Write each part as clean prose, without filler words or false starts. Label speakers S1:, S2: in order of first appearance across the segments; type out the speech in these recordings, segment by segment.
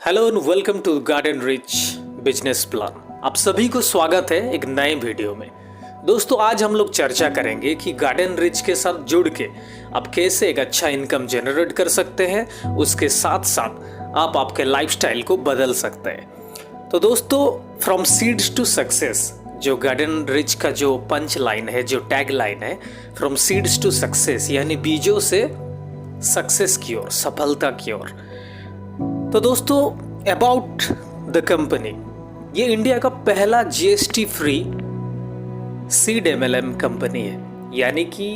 S1: Hello and welcome to Garden Rich business plan. आप सभी को स्वागत है एक नए वीडियो में। दोस्तों आज हम लोग चर्चा करेंगे कि गार्डन रिच के साथ जुड़ के आप कैसे एक अच्छा इनकम जनरेट कर सकते हैं, उसके साथ साथ आप आपके लाइफस्टाइल को बदल सकते हैं। तो दोस्तों फ्रॉम सीड्स टू सक्सेस जो गार्डन रिच का जो पंच लाइन है, जो टैग लाइन है, फ्रॉम सीड्स टू सक्सेस यानी बीजों से सक्सेस की ओर, सफलता की ओर। तो दोस्तों अबाउट द कंपनी, ये इंडिया का पहला GST free seed MLM company है, यानी कि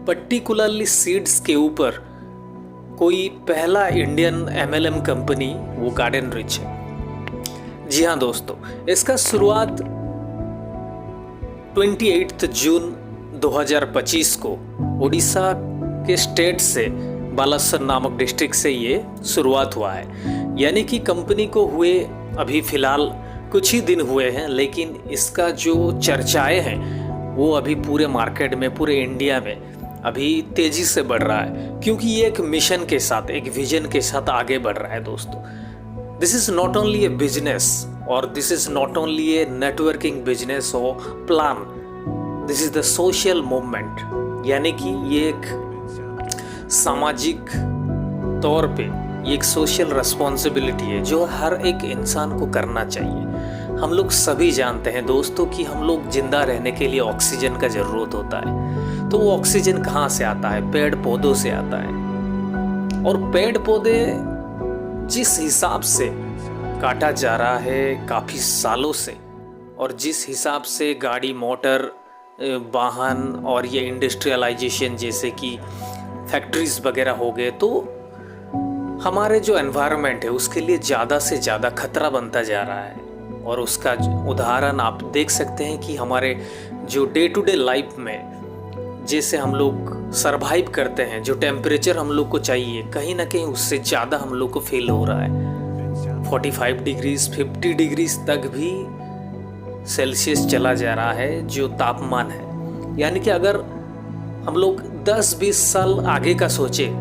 S1: पर्टिकुलरली सीड्स के ऊपर कोई पहला इंडियन एमएलएम कंपनी वो गार्डन रिच है। जी हाँ दोस्तों, इसका शुरुआत 28 जून 2025 को उड़ीसा के स्टेट से बालासोर नामक डिस्ट्रिक्ट से ये शुरुआत हुआ है। यानी कि कंपनी को हुए अभी फिलहाल कुछ ही दिन हुए हैं, लेकिन इसका जो चर्चाएं हैं वो अभी पूरे मार्केट में, पूरे इंडिया में अभी तेजी से बढ़ रहा है, क्योंकि ये एक मिशन के साथ, एक विजन के साथ आगे बढ़ रहा है। दोस्तों this is not only a business और this is not only a networking business और plan, this is the social movement. यानी कि ये एक सामाजिक तौर पे ये एक सोशल रिस्पॉन्सिबिलिटी है जो हर एक इंसान को करना चाहिए। हम लोग सभी जानते हैं दोस्तों कि हम लोग जिंदा रहने के लिए ऑक्सीजन का ज़रूरत होता है। तो वो ऑक्सीजन कहाँ से आता है? पेड़ पौधों से आता है। और पेड़ पौधे जिस हिसाब से काटा जा रहा है काफ़ी सालों से, और जिस हिसाब से गाड़ी मोटर वाहन और ये इंडस्ट्रियलाइजेशन जैसे कि फैक्ट्रीज वगैरह हो गए, तो हमारे जो एनवायरनमेंट है उसके लिए ज़्यादा से ज़्यादा खतरा बनता जा रहा है। और उसका उदाहरण आप देख सकते हैं कि हमारे जो डे टू डे लाइफ में जैसे हम लोग सरवाइव करते हैं, जो टेम्परेचर हम लोग को चाहिए, कहीं ना कहीं उससे ज़्यादा हम लोग को फील हो रहा है। 45 डिग्रीज 50 डिग्रीज तक भी सेल्सियस चला जा रहा है जो तापमान है। यानी कि अगर हम लोग 10-20 साल आगे का सोचे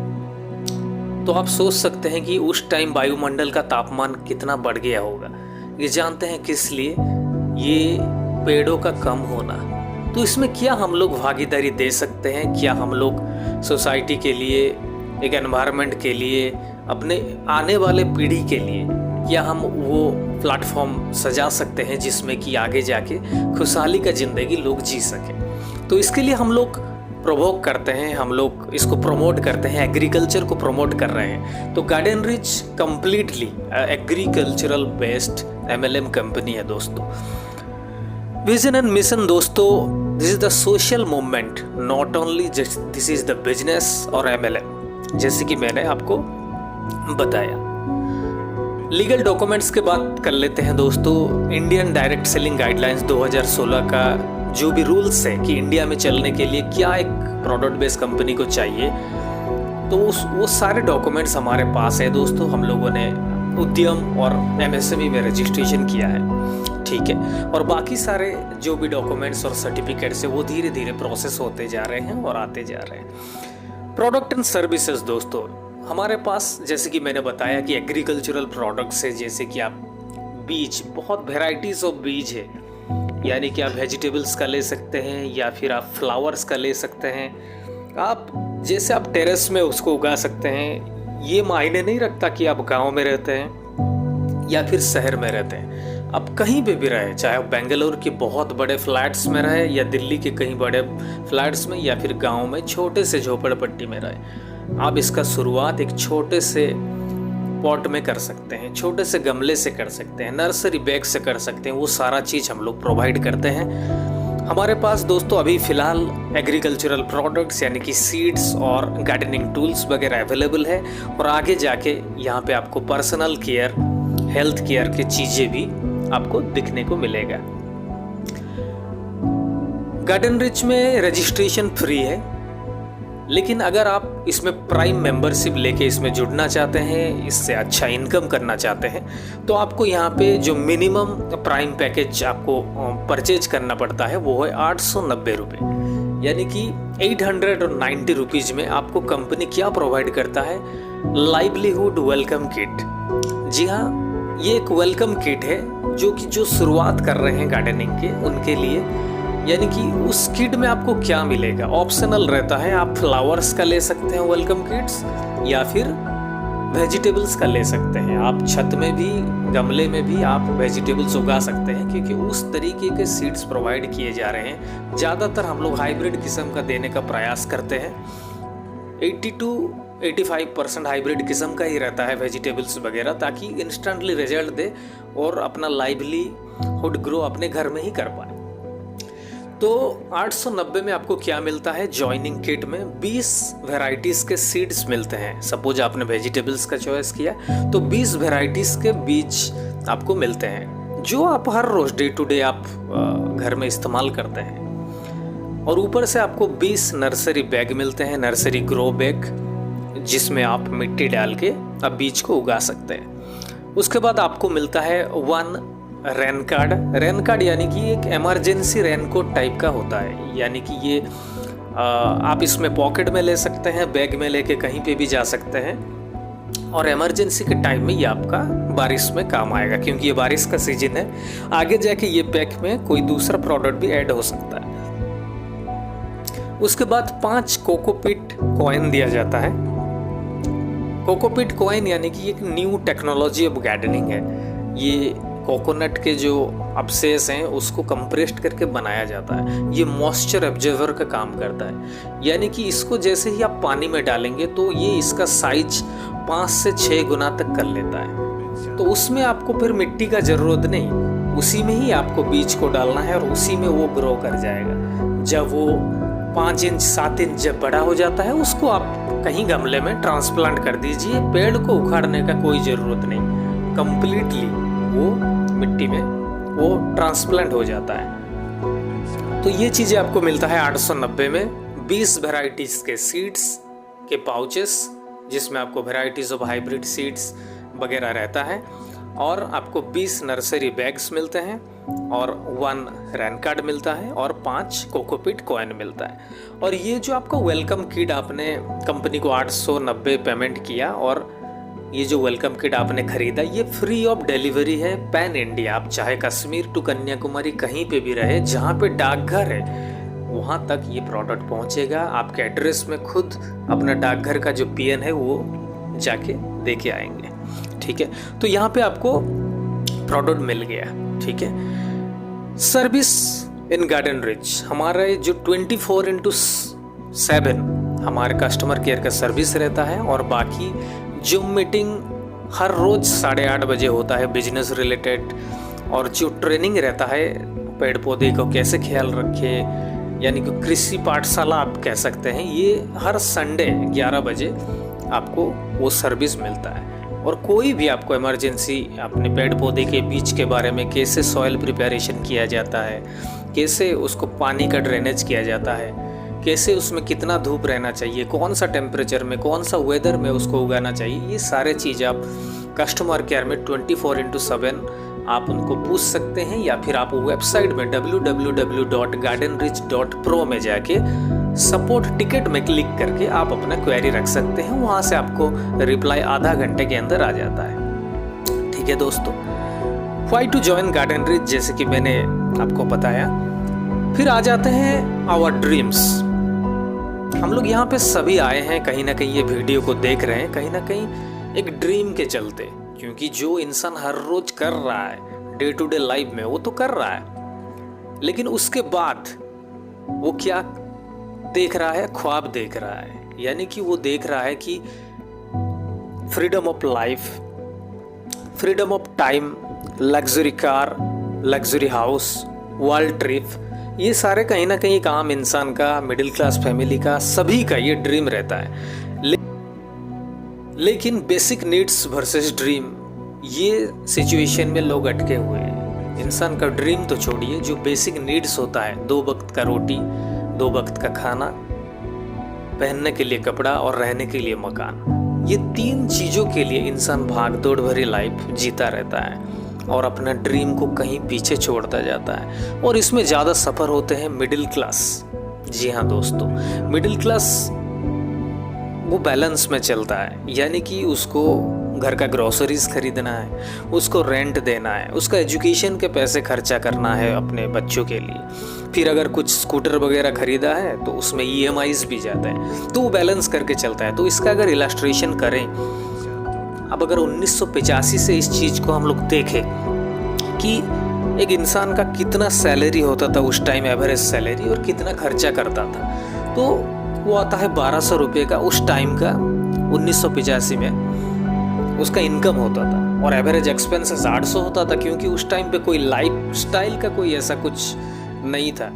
S1: तो आप सोच सकते हैं कि उस टाइम वायुमंडल का तापमान कितना बढ़ गया होगा। ये जानते हैं किस लिए? ये पेड़ों का कम होना। तो इसमें क्या हम लोग भागीदारी दे सकते हैं? क्या हम लोग सोसाइटी के लिए, एक एनवायरनमेंट के लिए, अपने आने वाले पीढ़ी के लिए क्या हम वो प्लेटफॉर्म सजा सकते हैं जिसमें कि आगे जाके खुशहाली का ज़िंदगी लोग जी सकें? तो इसके लिए हम लोग प्रोवोक करते हैं, हम लोग इसको प्रमोट करते हैं, एग्रीकल्चर को प्रमोट कर रहे हैं। तो garden rich completely agricultural based MLM company है दोस्तों। विजन एंड मिशन दोस्तों, this is the social movement, not only just this is the business और एमएलएम, जैसे कि मैंने आपको बताया। लीगल डॉक्यूमेंट्स के बात कर लेते हैं दोस्तों। इंडियन डायरेक्ट सेलिंग गाइडलाइंस 2016 का जो भी रूल्स है कि इंडिया में चलने के लिए क्या एक प्रोडक्ट बेस्ड कंपनी को चाहिए, तो वो सारे डॉक्यूमेंट्स हमारे पास है दोस्तों। हम लोगों ने उद्यम और एमएसएमई में रजिस्ट्रेशन किया है, ठीक है। और बाकी सारे जो भी डॉक्यूमेंट्स और सर्टिफिकेट्स है वो धीरे धीरे प्रोसेस होते जा रहे हैं और आते जा रहे हैं। प्रोडक्ट एंड सर्विसेज दोस्तों, हमारे पास जैसे कि मैंने बताया कि एग्रीकल्चरल प्रोडक्ट्स है, जैसे कि आप बीज, बहुत वेराइटीज़ ऑफ बीज है, यानी कि आप वेजिटेबल्स का ले सकते हैं या फिर आप फ्लावर्स का ले सकते हैं। आप जैसे आप टेरेस में उसको उगा सकते हैं। ये मायने नहीं रखता कि आप गांव में रहते हैं या फिर शहर में रहते हैं, आप कहीं पे भी रहे, चाहे आप बेंगलोर के बहुत बड़े फ्लैट्स में रहे या दिल्ली के कहीं बड़े फ्लैट्स में या फिर गाँव में छोटे से झोपड़पट्टी में रहे, आप इसका शुरुआत एक छोटे से पॉट में कर सकते हैं, छोटे से गमले से कर सकते हैं, नर्सरी बैग से कर सकते हैं। वो सारा चीज़ हम लोग प्रोवाइड करते हैं। हमारे पास दोस्तों अभी फ़िलहाल एग्रीकल्चरल प्रोडक्ट्स यानी कि सीड्स और गार्डनिंग टूल्स वगैरह अवेलेबल है, और आगे जाके यहाँ पे आपको पर्सनल केयर, हेल्थ केयर की चीज़ें भी आपको दिखने को मिलेगा। गार्डन रिच में रजिस्ट्रेशन फ्री है, लेकिन अगर आप इसमें प्राइम मेंबरशिप लेके इसमें जुड़ना चाहते हैं, इससे अच्छा इनकम करना चाहते हैं, तो आपको यहाँ पे जो मिनिमम प्राइम पैकेज आपको परचेज करना पड़ता है वो है 890 रुपये। यानी कि 890 रुपीज़ में आपको कंपनी क्या प्रोवाइड करता है? Livelihood welcome kit. जी हाँ, ये एक वेलकम किट है जो शुरुआत कर रहे हैं गार्डनिंग के उनके लिए। यानी कि उस किट में आपको क्या मिलेगा, ऑप्शनल रहता है। आप फ्लावर्स का ले सकते हैं वेलकम किट्स, या फिर वेजिटेबल्स का ले सकते हैं। आप छत में भी, गमले में भी आप वेजिटेबल्स उगा सकते हैं, क्योंकि उस तरीके के सीड्स प्रोवाइड किए जा रहे हैं। ज़्यादातर हम लोग हाइब्रिड किस्म का देने का प्रयास करते हैं। 80 to 85% हाइब्रिड किस्म का ही रहता है वेजिटेबल्स वगैरह, ताकि इंस्टेंटली रिजल्ट दे और अपना लाइवलीहुड ग्रो अपने घर में ही कर पाए। तो 890 में आपको क्या मिलता है, जॉइनिंग किट में 20 वेराइटीज़ के सीड्स मिलते हैं। सपोज आपने वेजिटेबल्स का चॉइस किया तो 20 वेराइटीज़ के बीज आपको मिलते हैं, जो आप हर रोज़ डे टू डे आप घर में इस्तेमाल करते हैं। और ऊपर से आपको 20 नर्सरी बैग मिलते हैं, नर्सरी ग्रो बैग, जिसमें आप मिट्टी डाल के अब बीज को उगा सकते हैं। उसके बाद आपको मिलता है 1 रेन कार्ड। रेन कार्ड यानी कि एक इमरजेंसी रेनकोट टाइप का होता है। यानी कि ये आप इसमें पॉकेट में ले सकते हैं, बैग में लेके कहीं पे भी जा सकते हैं, और इमरजेंसी के टाइम में ये आपका बारिश में काम आएगा, क्योंकि ये बारिश का सीजन है। आगे जाके ये पैक में कोई दूसरा प्रोडक्ट भी ऐड हो सकता है। उसके बाद 5 कोकोपीट कॉइन दिया जाता है। कोकोपीट कॉइन यानी कि एक न्यू टेक्नोलॉजी ऑफ गार्डनिंग है। ये कोकोनट के जो अवशेष हैं उसको कंप्रेस्ड करके बनाया जाता है। ये मॉइस्चर ऑब्जर्वर का काम करता है। यानी कि इसको जैसे ही आप पानी में डालेंगे तो ये इसका साइज 5 से 6 गुना तक कर लेता है। तो उसमें आपको फिर मिट्टी का ज़रूरत नहीं, उसी में ही आपको बीज को डालना है और उसी में वो ग्रो कर जाएगा। जब वो 5 इंच 7 इंच जब बड़ा हो जाता है, उसको आप कहीं गमले में ट्रांसप्लांट कर दीजिए। पेड़ को उखाड़ने का कोई ज़रूरत नहीं, कंप्लीटली वो मिट्टी में वो ट्रांसप्लांट हो जाता है। तो ये चीज़ें आपको मिलता है 890 में। 20 वेराइटीज़ के सीड्स के पाउचेस, जिसमें आपको वेराइटीज़ ऑफ हाइब्रिड सीड्स वगैरह रहता है, और आपको 20 नर्सरी बैग्स मिलते हैं, और 1 रेन कार्ड मिलता है, और 5 कोकोपीट कॉइन मिलता है। और ये जो आपको वेलकम किट, आपने कंपनी को 890 पेमेंट किया, और ये जो वेलकम किट आपने खरीदा, ये फ्री ऑफ डिलीवरी है पैन इंडिया। आप चाहे कश्मीर टू कन्याकुमारी कहीं पे भी रहे, जहाँ पे डाकघर है वहाँ तक ये प्रोडक्ट पहुँचेगा। आपके एड्रेस में खुद अपना डाकघर का जो पीएन है वो जाके दे के आएंगे। ठीक है, तो यहाँ पे आपको प्रोडक्ट मिल गया। ठीक है, सर्विस इन गार्डन रिच, हमारे जो 24/7 हमारे कस्टमर केयर का सर्विस रहता है। और बाकी जूम मीटिंग हर रोज़ 8:30 बजे होता है बिजनेस रिलेटेड, और जो ट्रेनिंग रहता है पेड़ पौधे को कैसे ख्याल रखे, यानी कि कृषि पाठशाला आप कह सकते हैं, ये हर संडे 11 बजे आपको वो सर्विस मिलता है। और कोई भी आपको इमरजेंसी अपने पेड़ पौधे के बीज के बारे में, कैसे सॉइल प्रिपरेशन किया जाता है, कैसे उसको पानी का ड्रेनेज किया जाता है, कैसे उसमें कितना धूप रहना चाहिए, कौन सा टेम्परेचर में, कौन सा वेदर में उसको उगाना चाहिए, ये सारे चीज़ आप कस्टमर केयर में 24/7 आप उनको पूछ सकते हैं। या फिर आप वेबसाइट में www.gardenrich.pro में जाके सपोर्ट टिकट में क्लिक करके आप अपना क्वेरी रख सकते हैं। वहाँ से आपको रिप्लाई आधा घंटे के अंदर आ जाता है। ठीक है दोस्तों, why to join Garden Rich, जैसे कि मैंने आपको बताया। फिर आ जाते हैं आवर ड्रीम्स। हम लोग यहाँ पे सभी आए हैं, कहीं ना कहीं ये वीडियो को देख रहे हैं, कहीं ना कहीं एक ड्रीम के चलते, क्योंकि जो इंसान हर रोज कर रहा है डे टू डे लाइफ में, वो तो कर रहा है, लेकिन उसके बाद वो क्या देख रहा है, ख्वाब देख रहा है। यानी कि वो देख रहा है कि freedom of life, freedom of time, luxury car, luxury house, world trip, ये सारे कहीं ना कहीं एक आम इंसान का, मिडिल क्लास फैमिली का, सभी का ये ड्रीम रहता है। लेकिन बेसिक नीड्स वर्सेस ड्रीम, ये सिचुएशन में लोग अटके हुए हैं। इंसान का ड्रीम तो छोड़िए, जो बेसिक नीड्स होता है, 2 वक्त का रोटी, 2 वक्त का खाना, पहनने के लिए कपड़ा और रहने के लिए मकान, ये 3 चीज़ों के लिए इंसान भाग दौड़ भरी लाइफ जीता रहता है और अपना ड्रीम को कहीं पीछे छोड़ता जाता है। और इसमें ज़्यादा सफ़र होते हैं मिडिल क्लास। जी हाँ दोस्तों, मिडिल क्लास वो बैलेंस में चलता है, यानी कि उसको घर का ग्रोसरीज खरीदना है, उसको रेंट देना है, उसका एजुकेशन के पैसे खर्चा करना है अपने बच्चों के लिए। फिर अगर कुछ स्कूटर वगैरह खरीदा है तो उसमें EMIs भी जाते हैं, तो वो बैलेंस करके चलता है। तो इसका अगर इलस्ट्रेशन करें, अब अगर 1985 से इस चीज़ को हम लोग देखें कि एक इंसान का कितना सैलरी होता था उस टाइम, एवरेज सैलरी, और कितना खर्चा करता था, तो वो आता है 1200 रुपये का उस टाइम का 1985 में उसका इनकम होता था। और एवरेज एक्सपेंसेस 800 होता था, क्योंकि उस टाइम पे कोई लाइफ स्टाइल का कोई ऐसा कुछ नहीं था,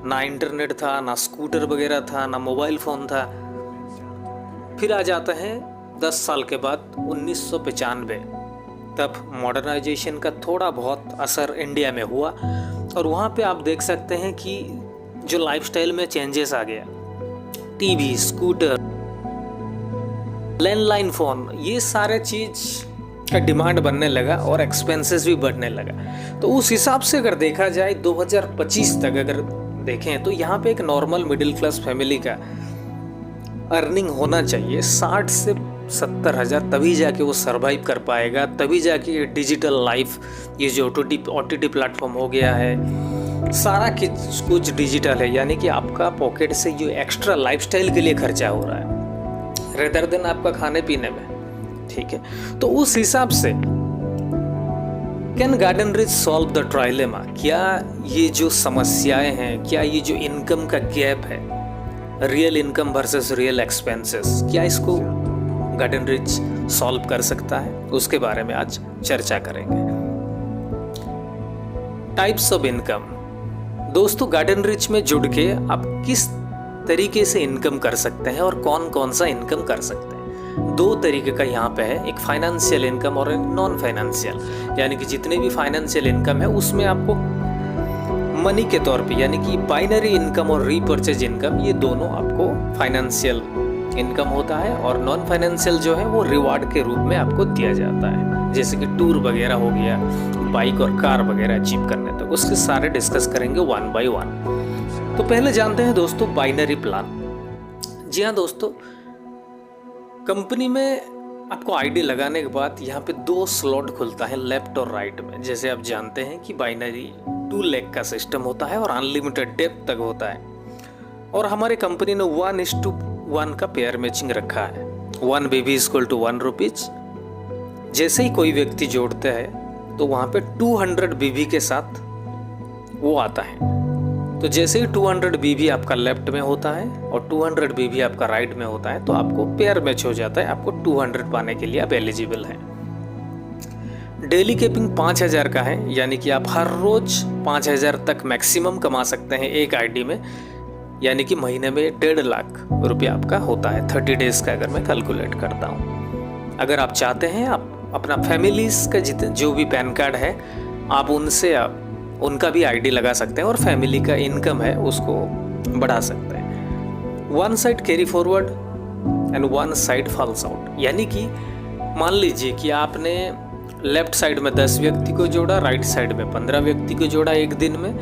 S1: ना इंटरनेट था, ना स्कूटर वगैरह था, ना मोबाइल फ़ोन था। फिर आ जाता है 10 साल के बाद 1995, तब मॉडर्नाइजेशन का थोड़ा बहुत असर इंडिया में हुआ, और वहाँ पे आप देख सकते हैं कि जो लाइफस्टाइल में चेंजेस आ गया, टीवी, स्कूटर, लैंडलाइन फ़ोन, ये सारे चीज़ का डिमांड बनने लगा और एक्सपेंसेस भी बढ़ने लगा। तो उस हिसाब से अगर देखा जाए 2025 तक अगर देखें तो यहाँ पे एक नॉर्मल मिडिल क्लास फैमिली का अर्निंग होना चाहिए 60 से 70 हज़ार, तभी जाके वो सरवाइव कर पाएगा, तभी जाके ये डिजिटल लाइफ, ये जो OTT प्लेटफॉर्म हो गया है, सारा कुछ डिजिटल है, यानी कि आपका पॉकेट से जो एक्स्ट्रा लाइफस्टाइल के लिए खर्चा हो रहा है रेदर देन आपका खाने पीने में, ठीक है। तो उस हिसाब से can garden rich solve the trilemma, क्या ये जो समस्याएं हैं, क्या ये जो इनकम का गैप है, real income versus real expenses, क्या इसको गार्डन रिच सॉल्व कर सकता है, उसके बारे में आज चर्चा करेंगे। Types of income. दोस्तों, गार्डन रिच में जुड़ के आप किस तरीके से इनकम कर सकते हैं और कौन कौन सा इनकम कर सकते हैं। 2 तरीके का यहाँ पे है, एक फाइनेंशियल इनकम और एक नॉन फाइनेंशियल, यानी कि जितने भी फाइनेंशियल इनकम है उसमें आपको मनी के तौर पे, यानी कि बाइनरी इनकम और रीपर्चेज इनकम, ये दोनों आपको फाइनेंशियल इनकम होता है, और नॉन फाइनेंशियल जो है वो रिवार्ड के रूप में आपको दिया जाता है, जैसे कि टूर वगैरह हो गया, बाइक और कार वगैरह अचीव करने तक। उसके सारे डिस्कस करेंगे 1 by 1। तो पहले जानते हैं दोस्तों बाइनरी प्लान। जी हाँ दोस्तों, कंपनी में आपको आईडी लगाने के बाद यहाँ पे 2 स्लॉट खुलता है, लेफ्ट और राइट में। जैसे आप जानते हैं कि बाइनरी 2 लेग का सिस्टम होता है और अनलिमिटेड डेप्थ तक होता है, और हमारी कंपनी ने 1:1 का पेयर मैचिंग रखा है। 1 BB = 1 रुपीज। जैसे ही कोई व्यक्ति जोड़ते हैं तो वहाँ पे 200 BB के साथ वो आता है। तो जैसे ही 200 BB आपका लेफ्ट में होता है और 200 BB आपका राइट में होता है, तो आपको पेयर मैच हो जाता है, आपको 200 पाने के लिए आप एलिजिबल हैं। डेली कैपिंग 5000 का है, यानी कि आप हर रोज 5000 तक मैक्सिमम कमा सकते हैं एक आईडी में, यानी कि महीने में 1.5 लाख रुपया आपका होता है 30 डेज का, अगर मैं कैलकुलेट करता हूँ। अगर आप चाहते हैं आप अपना फैमिलीज का जो भी पैन कार्ड है, आप उनसे उनका भी आईडी लगा सकते हैं और फैमिली का इनकम है उसको बढ़ा सकते हैं। 1 side carry forward and 1 side falls out, यानी कि मान लीजिए कि आपने लेफ्ट साइड में 10 व्यक्ति को जोड़ा, राइट साइड में 15 व्यक्ति को जोड़ा एक दिन में,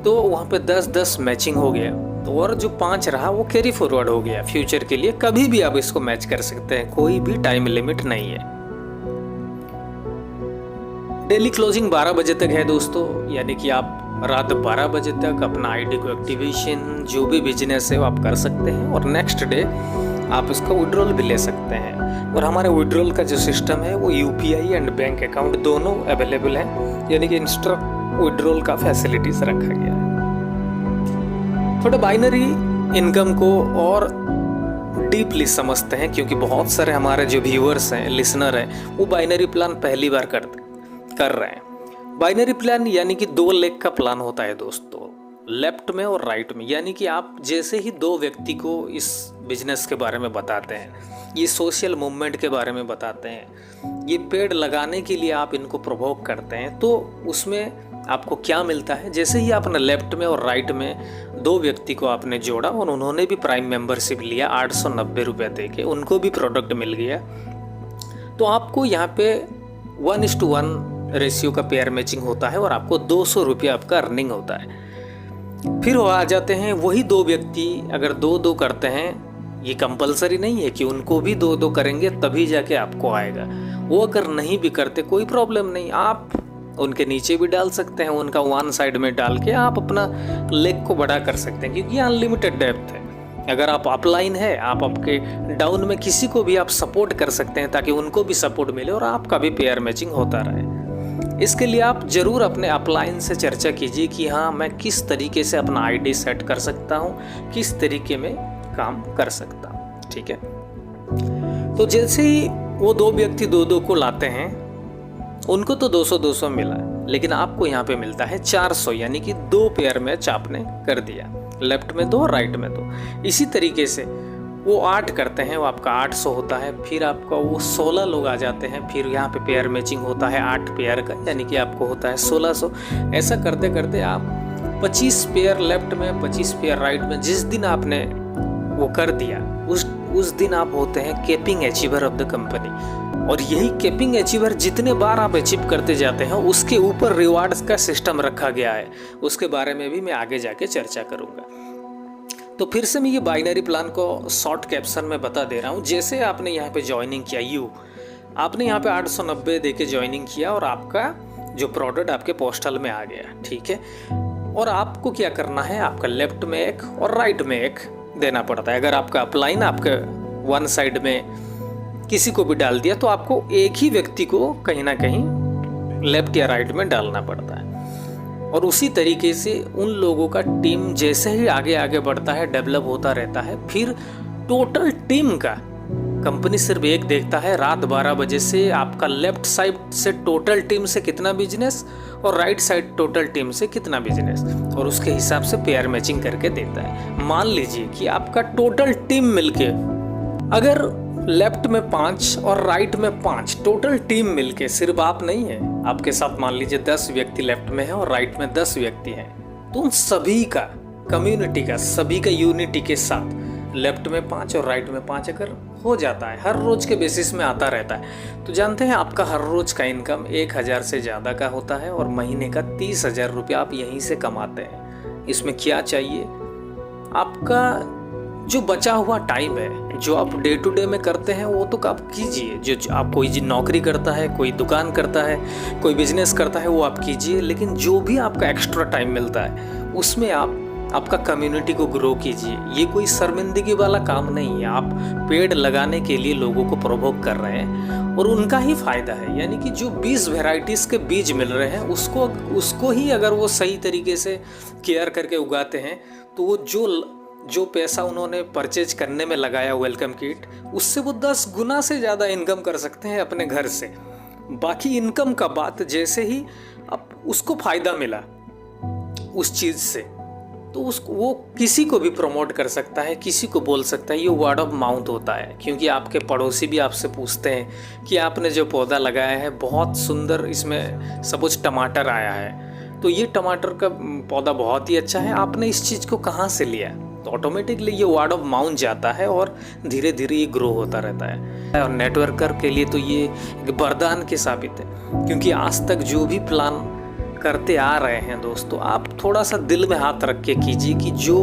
S1: तो वहाँ पे 10-10 मैचिंग हो गया, तो और जो 5 रहा वो कैरी फॉरवर्ड हो गया फ्यूचर के लिए। कभी भी आप इसको मैच कर सकते हैं, कोई भी टाइम लिमिट नहीं है। डेली क्लोजिंग 12 बजे तक है दोस्तों, यानी कि आप रात 12 बजे तक अपना आईडी को एक्टिवेशन, जो भी बिजनेस है वो आप कर सकते हैं, और नेक्स्ट डे आप इसका विड्रॉल भी ले सकते हैं। और हमारे विड्रॉल का जो सिस्टम है वो UPI एंड बैंक अकाउंट दोनों अवेलेबल है, यानी कि इंस्टेंट विड्रॉल का फैसिलिटीज रखा गया है। थोड़ा बाइनरी इनकम को और डीपली समझते हैं, क्योंकि बहुत सारे हमारे जो व्यूअर्स हैं, लिसनर हैं, वो बाइनरी प्लान पहली बार कर रहे हैं। बाइनरी प्लान यानी कि 2 लेग का प्लान होता है दोस्तों, लेफ्ट में और राइट में, यानी कि आप जैसे ही 2 व्यक्ति को इस बिजनेस के बारे में बताते हैं, ये सोशल मूवमेंट के बारे में बताते हैं, ये पेड़ लगाने के लिए आप इनको प्रोवोक करते हैं, तो उसमें आपको क्या मिलता है। जैसे ही आपने लेफ्ट में और राइट में 2 व्यक्ति को आपने जोड़ा और उन्होंने भी प्राइम मेंबरशिप लिया 890 रुपये दे के, उनको भी प्रोडक्ट मिल गया, तो आपको यहाँ पे 1:1 रेशियो का पेयर मैचिंग होता है और आपको 200 रुपये आपका अर्निंग होता है। फिर वो आ जाते हैं वही 2 व्यक्ति, अगर 2-2 करते हैं, ये कंपलसरी नहीं है कि उनको भी 2-2 करेंगे तभी जाके आपको आएगा, वो अगर नहीं भी करते कोई प्रॉब्लम नहीं, आप उनके नीचे भी डाल सकते हैं, उनका वन साइड में डाल के आप अपना लेग को बड़ा कर सकते हैं, क्योंकि अनलिमिटेड डेप्थ है। अगर आप अपलाइन है, आप आपके डाउन में किसी को भी आप सपोर्ट कर सकते हैं ताकि उनको भी सपोर्ट मिले और आपका भी पेयर मैचिंग होता रहे। इसके लिए आप ज़रूर अपने अपलाइन से चर्चा कीजिए कि हाँ, मैं किस तरीके से अपना आईडी सेट कर सकता हूँ, किस तरीके में काम कर सकता हूँ। ठीक है, तो जैसे ही वो 2 व्यक्ति 2-2 को लाते हैं, उनको तो 200-200 मिला, लेकिन आपको यहाँ पे मिलता है 400, यानी कि 2 पेयर मैच आपने कर दिया, लेफ्ट में 2 राइट में 2। इसी तरीके से वो 8 करते हैं, वो आपका 800 होता है। फिर आपका वो 16 लोग आ जाते हैं, फिर यहाँ पे पेयर मैचिंग होता है 8 पेयर का, यानी कि आपको होता है 1600। ऐसा करते करते आप 25 पेयर लेफ्ट में, 25 पेयर राइट में, जिस दिन आपने वो कर दिया उस दिन आप होते हैं केपिंग अचीवर ऑफ द कंपनी। और यही केपिंग अचीवर जितने बार आप अचीव करते जाते हैं, उसके ऊपर रिवार्ड्स का सिस्टम रखा गया है। उसके बारे में भी मैं आगे जाके चर्चा करूंगा। तो फिर से मैं ये बाइनरी प्लान को शॉर्ट कैप्शन में बता दे रहा हूँ। जैसे आपने यहाँ पे ज्वाइनिंग किया, आपने यहाँ पे 890 दे के ज्वाइनिंग किया और आपका जो प्रोडक्ट आपके पोस्टल में आ गया। ठीक है, और आपको क्या करना है, आपका लेफ्ट में 1 और राइट में 1 देना पड़ता है। अगर आपका अपलाइन आपके वन साइड में किसी को भी डाल दिया तो आपको एक ही व्यक्ति को कहीं ना कहीं लेफ्ट या राइट में डालना पड़ता है। और उसी तरीके से उन लोगों का टीम जैसे ही आगे आगे बढ़ता है, डेवलप होता रहता है, फिर टोटल टीम का कंपनी सिर्फ एक देखता है, रात 12 बजे से आपका लेफ्ट साइड से टोटल टीम से कितना बिजनेस और राइट साइड टोटल टीम से कितना बिजनेस, और उसके हिसाब से पेयर मैचिंग करके देता है। मान लीजिए कि आपका टोटल टीम मिलके, अगर लेफ्ट में 5 और राइट में 5, टोटल टीम मिलके, सिर्फ आप नहीं है, आपके साथ मान लीजिए 10 व्यक्ति लेफ्ट में है और राइट में 10 व्यक्ति हैं, तो उन सभी का कम्युनिटी का, सभी का यूनिटी के साथ लेफ्ट में 5 और राइट में 5 अगर हो जाता है, हर रोज के बेसिस में आता रहता है, तो जानते हैं आपका हर रोज का इनकम 1000 से ज़्यादा का होता है और महीने का 30,000 रुपया आप यहीं से कमाते हैं। इसमें क्या चाहिए, आपका जो बचा हुआ टाइम है, जो आप डे टू डे में करते हैं वो तो आप कीजिए। जो आप कोई नौकरी करता है, कोई दुकान करता है, कोई बिजनेस करता है, वो आप कीजिए। लेकिन जो भी आपका एक्स्ट्रा टाइम मिलता है उसमें आप आपका कम्युनिटी को ग्रो कीजिए। ये कोई शर्मिंदगी वाला काम नहीं है, आप पेड़ लगाने के लिए लोगों को प्रोवोक कर रहे हैं और उनका ही फायदा है। यानी कि जो 20 वेराइटीज़ के बीज मिल रहे हैं उसको ही अगर वो सही तरीके से केयर करके उगाते हैं, तो वो जो पैसा उन्होंने परचेज करने में लगाया वेलकम किट, उससे वो 10 गुना से ज़्यादा इनकम कर सकते हैं अपने घर से। बाकी इनकम का बात, जैसे ही अब उसको फ़ायदा मिला उस चीज़ से, तो वो किसी को भी प्रमोट कर सकता है, किसी को बोल सकता है। ये वर्ड ऑफ माउथ होता है, क्योंकि आपके पड़ोसी भी आपसे पूछते हैं कि आपने जो पौधा लगाया है बहुत सुंदर, इसमें सपोज टमाटर आया है, तो ये टमाटर का पौधा बहुत ही अच्छा है, आपने इस चीज़ को कहाँ से लिया, तो ऑटोमेटिकली ये वर्ड ऑफ माउथ जाता है और धीरे धीरे ये ग्रो होता रहता है। और नेटवर्कर के लिए तो ये एक वरदान के साबित है, क्योंकि आज तक जो भी प्लान करते आ रहे हैं दोस्तों, आप थोड़ा सा दिल में हाथ रख के कीजिए कि जो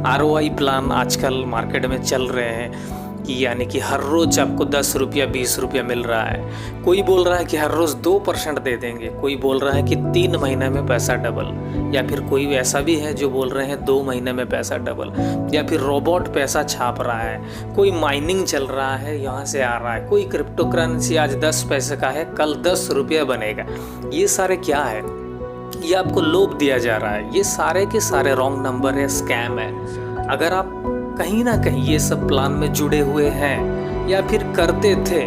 S1: ROI प्लान आजकल मार्केट में चल रहे हैं, कि यानी कि हर रोज़ आपको 10 रुपया 20 रुपया मिल रहा है, कोई बोल रहा है कि हर रोज़ 2% दे देंगे, कोई बोल रहा है कि 3 महीने में पैसा डबल, या फिर कोई ऐसा भी है जो बोल रहे हैं 2 महीने में पैसा डबल, या फिर रोबोट पैसा छाप रहा है, कोई माइनिंग चल रहा है यहाँ से आ रहा है, कोई क्रिप्टो करेंसी आज 10 पैसे का है, कल 10 रुपया बनेगा। ये सारे क्या है, ये आपको लोभ दिया जा रहा है। ये सारे के सारे रॉन्ग नंबर है, स्कैम है। अगर आप कहीं ना कहीं ये सब प्लान में जुड़े हुए हैं या फिर करते थे,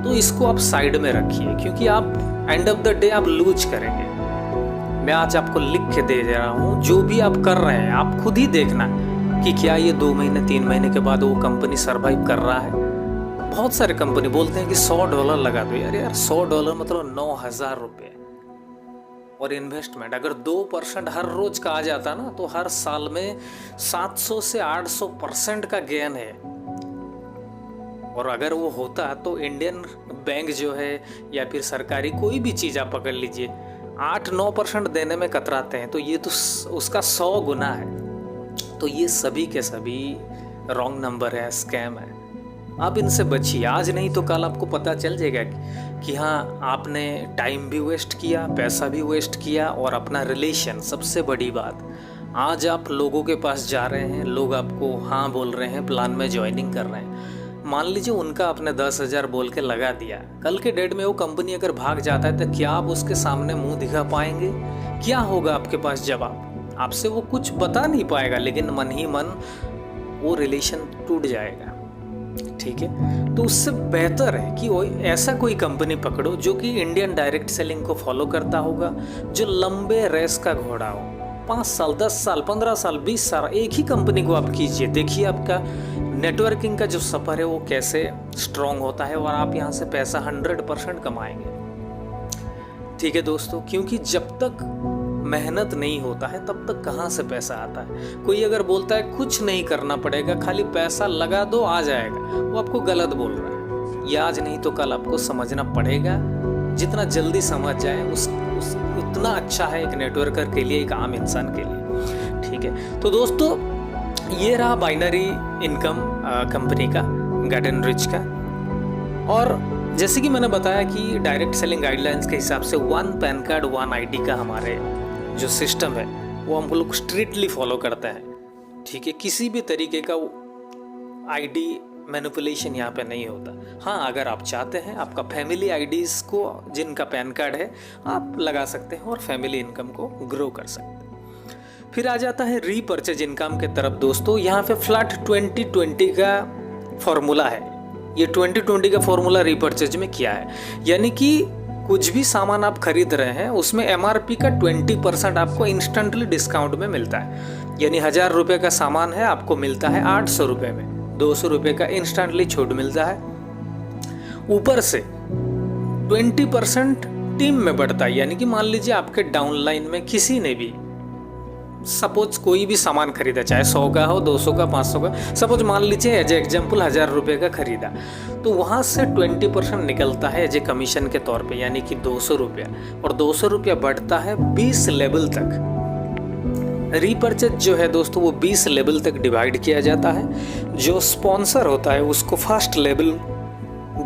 S1: तो इसको आप साइड में रखिए, क्योंकि आप एंड ऑफ द डे आप लूज करेंगे। मैं आज आपको लिख के दे रहा हूँ, जो भी आप कर रहे हैं आप खुद ही देखना कि क्या ये 2 महीने 3 महीने के बाद वो कंपनी सर्वाइव कर रहा है। बहुत सारे कंपनी बोलते हैं कि $100 लगा दो। यार $100 मतलब 9,000 रुपये। और इन्वेस्टमेंट अगर 2% हर रोज का आ जाता ना, तो हर साल में 700 से 800% का गेन है। और अगर वो होता तो इंडियन बैंक जो है या फिर सरकारी कोई भी चीज़ आप पकड़ लीजिए, 8-9% देने में कतराते हैं, तो ये तो उसका 100 गुना है। तो ये सभी के सभी रॉन्ग नंबर है, स्कैम है। आप इनसे बचिए। आज नहीं तो कल आपको पता चल जाएगा कि हाँ, आपने टाइम भी वेस्ट किया, पैसा भी वेस्ट किया और अपना रिलेशन, सबसे बड़ी बात। आज आप लोगों के पास जा रहे हैं, लोग आपको हाँ बोल रहे हैं, प्लान में ज्वाइनिंग कर रहे हैं। मान लीजिए उनका आपने 10,000 बोल के लगा दिया, कल के डेट में वो कंपनी अगर भाग जाता है तो क्या आप उसके सामने मुंह दिखा पाएंगे? क्या होगा आपके पास जवाब? आपसे वो कुछ बता नहीं पाएगा, लेकिन मन ही मन वो रिलेशन टूट जाएगा। ठीक है, तो उससे बेहतर है कि वो ऐसा कोई कंपनी पकड़ो जो कि इंडियन डायरेक्ट सेलिंग को फॉलो करता होगा, जो लंबे रेस का घोड़ा हो। 5 साल, 10 साल, 15 साल, 20 साल एक ही कंपनी को आप कीजिए, देखिए आपका नेटवर्किंग का जो सफ़र है वो कैसे स्ट्रॉन्ग होता है और आप यहाँ से पैसा 100% कमाएंगे। ठीक है दोस्तों, क्योंकि जब तक मेहनत नहीं होता है तब तक कहाँ से पैसा आता है। कोई अगर बोलता है कुछ नहीं करना पड़ेगा, खाली पैसा लगा दो आ जाएगा, वो आपको गलत बोल रहा है। ये आज नहीं तो कल आपको समझना पड़ेगा। जितना जल्दी समझ जाए उतना अच्छा है एक नेटवर्कर के लिए, एक आम इंसान के लिए। ठीक है, तो दोस्तों ये रहा बाइनरी इनकम कंपनी का, गेट एंड रिच का। और जैसे कि मैंने बताया कि डायरेक्ट सेलिंग गाइडलाइंस के हिसाब से 1 पैन कार्ड 1 ID का हमारे जो सिस्टम है वो हम लोग स्ट्रिक्टली फॉलो करते हैं। ठीक है, किसी भी तरीके का ID मैनिपुलेशन यहाँ पे नहीं होता। हाँ, अगर आप चाहते हैं आपका फैमिली IDs को, जिनका पैन कार्ड है, आप लगा सकते हैं और फैमिली इनकम को ग्रो कर सकते हैं। फिर आ जाता है रीपर्चेज इनकम के तरफ दोस्तों। यहाँ पे फ्लैट 2020 का फॉर्मूला है। ये 2020 का फॉर्मूला रीपर्चेज में क्या है, यानी कि कुछ भी सामान आप खरीद रहे हैं उसमें MRP का 20% आपको इंस्टेंटली डिस्काउंट में मिलता है। यानी 1000 रुपये का सामान है, आपको मिलता है 800 रुपये में, 200 रुपये का इंस्टेंटली छूट मिलता है। ऊपर से 20% टीम में बढ़ता है, यानी कि मान लीजिए आपके डाउनलाइन में किसी ने भी सपोज कोई भी सामान खरीदा, चाहे 100 का हो, 200 का, 500 का, सपोज मान लीजिए एज एग्जाम्पल 1000 रुपये का खरीदा, तो वहाँ से 20% निकलता है एज ए कमीशन के तौर पे, यानी कि 200 रुपया, और 200 रुपया बढ़ता है 20 लेवल तक। रीपर्चेज जो है दोस्तों वो 20 लेवल तक डिवाइड किया जाता है। जो स्पॉन्सर होता है उसको फर्स्ट लेवल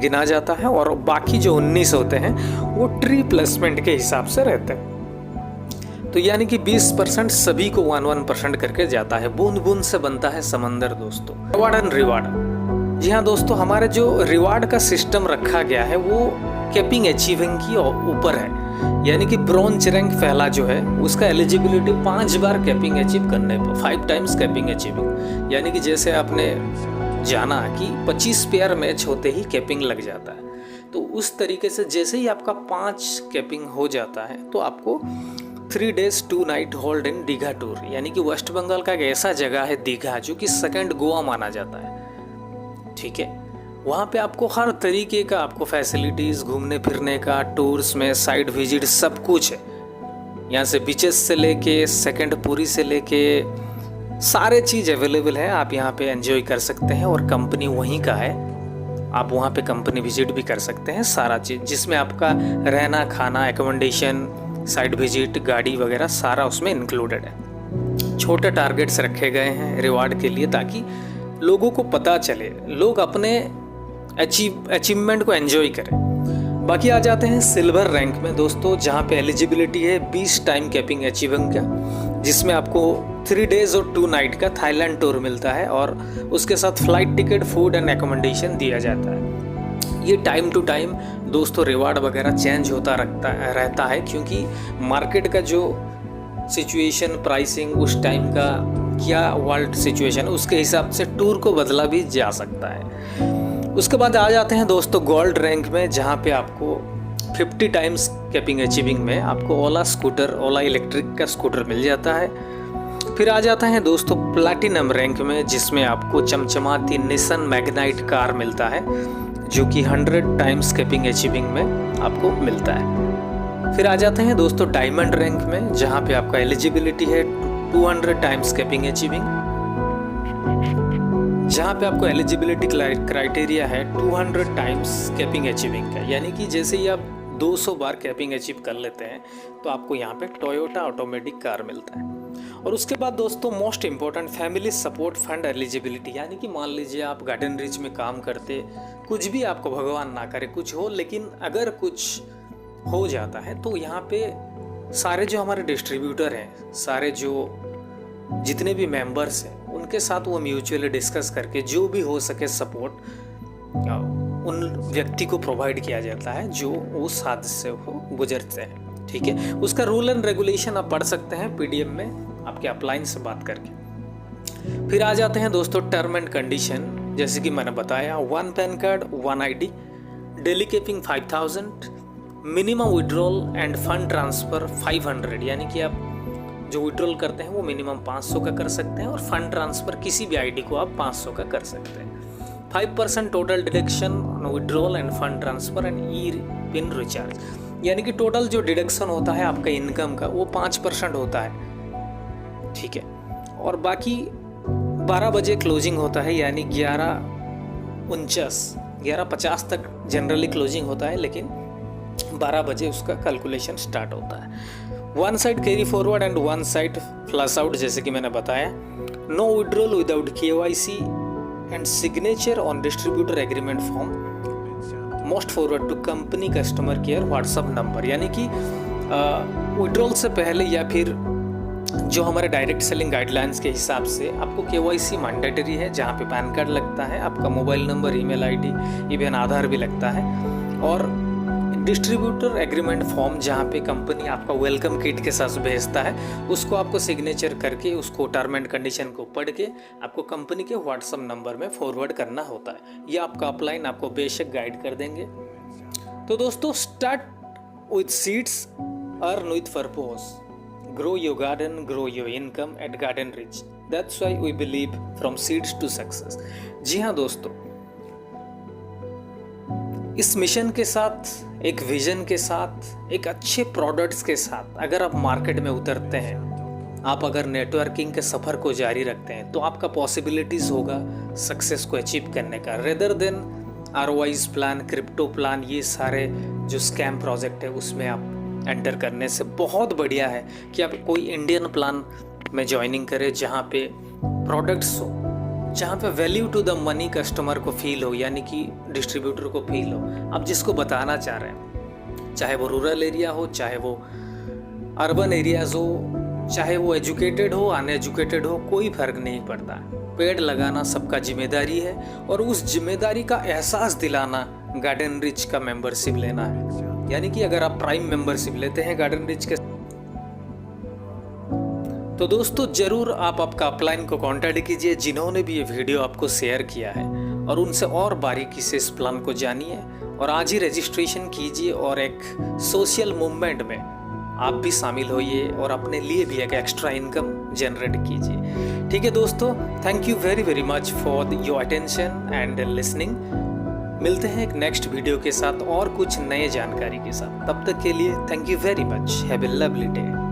S1: गिना जाता है और बाकी जो 19 होते हैं वो ट्री प्लेसमेंट के हिसाब से रहते हैं। तो यानी कि 20% सभी को 1% करके जाता है। बूंद बूंद से बनता है समंदर दोस्तों। रिवार्ड एंड रिवार्ड, जी हाँ दोस्तों, हमारे जो रिवार्ड का सिस्टम रखा गया है वो कैपिंग अचीविंग की ऊपर है। यानी कि ब्रॉन्ज रैंक पहला जो है उसका एलिजिबिलिटी 5 बार कैपिंग अचीव करने पर, 5 टाइम्स कैपिंग अचीविंग। यानी कि जैसे आपने जाना कि 25 पेयर मैच होते ही कैपिंग लग जाता है, तो उस तरीके से जैसे ही आपका 5 कैपिंग हो जाता है तो आपको 3 days 2 night hold in Digha tour, यानी कि वेस्ट बंगाल का एक ऐसा जगह है दीघा जो कि सेकंड गोवा माना जाता है। ठीक है, वहाँ पे आपको हर तरीके का आपको फैसिलिटीज़, घूमने फिरने का, टूर्स में साइड विजिट सब कुछ है। यहाँ से बीचेस से लेके सेकंड पुरी से लेके सारे चीज़ अवेलेबल है। आप यहाँ पे एंजॉय कर सकते हैं और कंपनी वहीं का है, आप वहाँ पे कंपनी विजिट भी कर सकते हैं। सारा चीज़ जिसमें आपका रहना, खाना, एकोमोडेशन, साइड विजिट, गाड़ी वगैरह सारा उसमें इंक्लूडेड है। छोटे टारगेट्स रखे गए हैं रिवार्ड के लिए ताकि लोगों को पता चले, लोग अपने अचीवमेंट को एंजॉय करें। बाकी आ जाते हैं सिल्वर रैंक में दोस्तों, जहाँ पे एलिजिबिलिटी है 20 टाइम कैपिंग अचीविंग का, जिसमें आपको 3 days और 2 night का थाईलैंड टूर मिलता है और उसके साथ flight ticket, food and accommodation दिया जाता है। ये टाइम टू टाइम दोस्तों रिवार्ड वगैरह चेंज होता रहता है, क्योंकि मार्केट का जो सिचुएशन, प्राइसिंग, उस टाइम का क्या वर्ल्ड सिचुएशन, उसके हिसाब से टूर को बदला भी जा सकता है। उसके बाद आ जाते हैं दोस्तों गोल्ड रैंक में, जहाँ पे आपको 50 टाइम्स कैपिंग अचीविंग में आपको ओला स्कूटर, ओला इलेक्ट्रिक का स्कूटर मिल जाता है। फिर आ जाता है दोस्तों प्लैटिनम रैंक में, जिसमें आपको चमचमाती निसान मैग्नाइट कार मिलता है, जो कि 100 टाइम्स कैपिंग अचीविंग में आपको मिलता है। फिर आ जाते हैं दोस्तों डायमंड रैंक में, जहाँ पे आपका एलिजिबिलिटी है 200 टाइम्स कैपिंग अचीविंग, जहाँ पे आपको एलिजिबिलिटी क्राइटेरिया है 200 टाइम्स कैपिंग अचीविंग का। यानी कि जैसे ही आप 200 बार कैपिंग अचीव कर लेते हैं तो आपको यहाँ पे टोयोटा ऑटोमेटिक कार मिलता है। और उसके बाद दोस्तों most important family support fund eligibility, यानी कि मान लीजिए आप गार्डन रिच में काम करते, कुछ भी आपको भगवान ना करे कुछ हो, लेकिन अगर कुछ हो जाता है तो यहाँ पे सारे जो हमारे डिस्ट्रीब्यूटर हैं, सारे जो जितने भी मेंबर्स हैं, उनके साथ वो म्यूचुअली डिस्कस करके जो भी हो सके सपोर्ट उन व्यक्ति को प्रोवाइड किया जाता है जो उस हादसे से हो गुजरते हैं। ठीक है, उसका रूल एंड रेगुलेशन आप पढ़ सकते हैं PDF में आपके अपलाइन से बात करके। फिर आ जाते हैं दोस्तों टर्म एंड कंडीशन, जैसे कि मैंने बताया 1 PAN card 1 ID, daily capping 5000, minimum withdrawal and fund transfer 500, यानी कि आप जो विड्रॉल करते हैं वो मिनिमम 500 का कर सकते हैं और फंड ट्रांसफ़र किसी भी ID को आप 500 का कर सकते हैं। 5% total deduction on withdrawal and fund transfer and e-PIN recharge, यानी कि टोटल जो डिडक्शन होता है आपका इनकम का वो 5% होता है। ठीक है, और बाकी 12 बजे क्लोजिंग होता है, यानी 11:50 तक जनरली क्लोजिंग होता है, लेकिन 12 बजे उसका कैलकुलेशन स्टार्ट होता है। 1 side carry forward and 1 side flush out, जैसे कि मैंने बताया। No withdrawal without KYC and signature on distributor agreement form, most forward to company customer care WhatsApp number, यानी कि विड्रॉल से पहले या फिर जो हमारे डायरेक्ट सेलिंग गाइडलाइंस के हिसाब से आपको KYC मैंडेटरी है, जहाँ पे पैन कार्ड लगता है, आपका mobile number, email ID, even Aadhaar भी लगता है, और डिस्ट्रीब्यूटर एग्रीमेंट फॉर्म जहाँ पे कंपनी आपका वेलकम किट के साथ भेजता है, उसको आपको सिग्नेचर करके उसको टर्म एंड कंडीशन को पढ़ के आपको कंपनी के व्हाट्सअप नंबर में फॉरवर्ड करना होता है। ये आपका अपलाइन आपको बेशक गाइड कर देंगे। तो दोस्तों start with seeds, earn with purpose, grow your garden, grow your income at garden rich, that's why we believe from seeds to success. जी हाँ दोस्तों, इस मिशन के साथ, एक विजन के साथ, एक अच्छे प्रोडक्ट्स के साथ अगर आप मार्केट में उतरते हैं, आप अगर नेटवर्किंग के सफ़र को जारी रखते हैं, तो आपका पॉसिबिलिटीज़ होगा सक्सेस को अचीव करने का, rather than ROIs plan, crypto plan, ये सारे जो स्कैम प्रोजेक्ट है उसमें आप एंटर करने से बहुत बढ़िया है कि आप कोई इंडियन प्लान में ज्वाइनिंग करें, जहाँ पे प्रोडक्ट्स हो, जहाँ पे value to the money customer को फील हो, यानी कि डिस्ट्रीब्यूटर को फील हो आप जिसको बताना चाह रहे हैं, चाहे वो रूरल एरिया हो, चाहे वो अर्बन एरियाज हो, चाहे वो एजुकेटेड हो, अनएजुकेटेड हो, कोई फर्क नहीं पड़ता। पेड़ लगाना सबका जिम्मेदारी है, और उस जिम्मेदारी का एहसास दिलाना गार्डन रिच का मेंबरशिप लेना है। यानी कि अगर आप प्राइम मेंबरशिप लेते हैं गार्डन रिच के, तो दोस्तों ज़रूर आप आपका अपलाइन को कांटेक्ट कीजिए जिन्होंने भी ये वीडियो आपको शेयर किया है, और उनसे और बारीकी से इस प्लान को जानिए, और आज ही रजिस्ट्रेशन कीजिए और एक सोशल मूवमेंट में आप भी शामिल होइए और अपने लिए भी एक एक्स्ट्रा इनकम जनरेट कीजिए। ठीक है दोस्तों, thank you very very much for your attention and listening. मिलते हैं एक नेक्स्ट वीडियो के साथ और कुछ नए जानकारी के साथ। तब तक के लिए thank you very much, have a lovely day.